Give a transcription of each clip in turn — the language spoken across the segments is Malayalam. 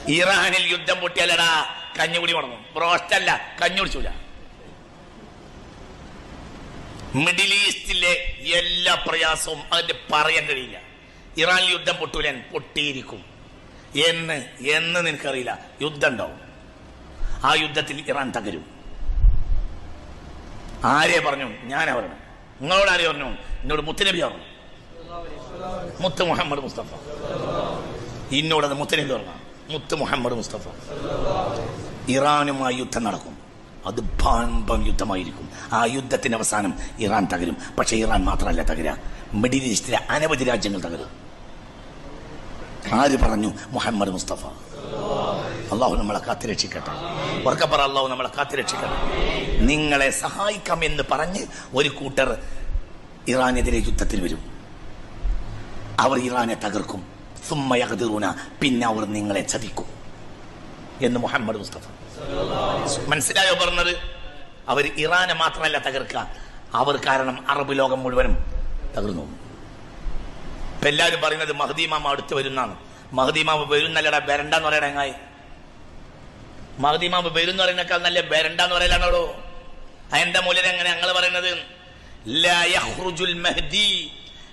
ഇറാനിൽ യുദ്ധം പൊട്ടിയാലടാ കഞ്ഞുകുടി മുടങ്ങും. ബ്രോസ്റ്റല്ല, കഞ്ഞു കുടിച്ചൂല. മിഡിൽ ഈസ്റ്റിലെ എല്ലാ പ്രയാസവും അതിന്റെ പറയാൻ കഴിയില്ല. ഇറാനിൽ യുദ്ധം പൊട്ടൂല, പൊട്ടിയിരിക്കും. എന്ന് നിനക്കറിയില്ല. യുദ്ധം ഉണ്ടാവും. ആ യുദ്ധത്തിൽ ഇറാൻ തകരും. ആരെ പറഞ്ഞു? ഞാനാ പറഞ്ഞു. നിങ്ങളോട് ആരെ പറഞ്ഞു? എന്നോട് മുത്തുനബി പറഞ്ഞു. മുത്ത് മുഹമ്മദ് മുസ്തഫ. ഇന്നോടത് മുത്തുനബി പറഞ്ഞു. മുത്ത് മുഹമ്മദ് മുസ്തഫ. ഇറാനുമായി യുദ്ധം നടക്കും. അത് ഭാമ്പം യുദ്ധമായിരിക്കും. ആ യുദ്ധത്തിന്റെ അവസാനം ഇറാൻ തകരും. പക്ഷെ ഇറാൻ മാത്രമല്ല തകരുക, മിഡിൽ ഈസ്റ്റിലെ അനവധി രാജ്യങ്ങൾ തകരും. ആര് പറഞ്ഞു? മുഹമ്മദ് മുസ്തഫ. അള്ളാഹു നമ്മളെ കാത്തുരക്ഷിക്കട്ടെ. ഉറക്കപ്പറ, അള്ളാഹു നമ്മളെ കാത്തുരക്ഷിക്കട്ടെ. നിങ്ങളെ സഹായിക്കാം എന്ന് പറഞ്ഞ് ഒരു കൂട്ടർ ഇറാനെതിരെ യുദ്ധത്തിൽ വരും. അവർ ഇറാനെ തകർക്കും. സുമ്മ യഖ്ദിറൂന, പിന്നെ അവർ നിങ്ങളെ ചതിക്കും എന്ന് മുഹമ്മദ് മുസ്തഫ. മനസ്സിലായോ പറഞ്ഞത്? അവർ ഇറാനെ മാത്രമല്ല തകർക്കുക, അവർ കാരണം അറബ് ലോകം മുഴുവനും തകർന്നു. ഇപ്പൊ എല്ലാവരും പറയുന്നത് മഹ്ദി ഇമാം അടുത്ത് വരുന്നാണ്. മഹ്ദി ഇമാം വരുന്നല്ലടാ, ബരണ്ടെന്ന് പറയണ എങ്ങായി. മഹ്ദി ഇമാം വരുന്ന് പറയുന്നേക്കാൾ നല്ല ബരണ്ടെന്ന് പറയലാണോടോ. അതിന്റെ മൂല്യം എങ്ങനെ ഞങ്ങൾ പറയുന്നത്? ലാ യഖ്റുജുൽ മഹ്ദി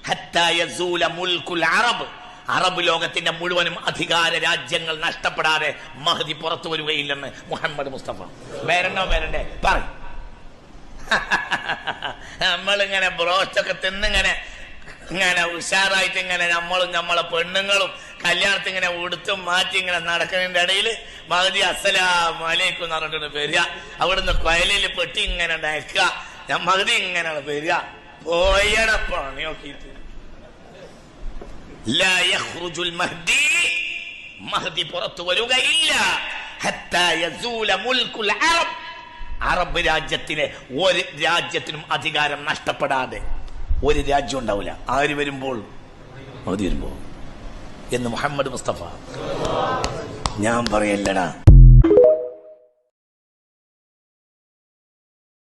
ഹത്താ യസൂല മുൽകുൽ അറബ്. അറബ് ലോകത്തിന്റെ മുഴുവനും അധികാര രാജ്യങ്ങൾ നഷ്ടപ്പെടാതെ മഹ്ദി പുറത്തു വരികയില്ലെന്ന് മുഹമ്മദ് മുസ്തഫ. ബരണ്ടേ പറ. നമ്മളിങ്ങനെ ബ്രോസ്റ്റൊക്കെ തിന്നിങ്ങനെ ഉഷാറായിട്ട് ഇങ്ങനെ നമ്മളും നമ്മളെ പെണ്ണുങ്ങളും കല്യാണത്തിൽ ഇങ്ങനെ ഉടുത്തും മാറ്റി ഇങ്ങനെ നടക്കുന്നതിന്റെ ഇടയിൽ മഹ്ദി അസ്സലാമു അലൈക്കും എന്ന് പറഞ്ഞിട്ട് വരിക. അവിടുന്ന് കൊയലിൽ പെട്ടി ഇങ്ങനെ നയിക്കുക. മഹ്ദി ഇങ്ങനെ വരിക. പോയട പണി നോക്കിയിട്ട് ലാ യഖ്റുജുൽ മഹ്ദി, മഹ്ദി പുറത്തു വരികയില്ല. ഹത്താ യസൂല മുൽകുൽ അറബ്, അറബ് രാജ്യത്തിന് ഒരു രാജ്യത്തിനും അധികാരം നഷ്ടപ്പെടാതെ ഒരു രാജ്യം ഉണ്ടാവില്ല. ആര് വരുമ്പോൾ? മഹ്ദി വരുമ്പോൾ എന്ന് മുഹമ്മദ് മുസ്തഫ. ഞാൻ പറയല്ലടാ,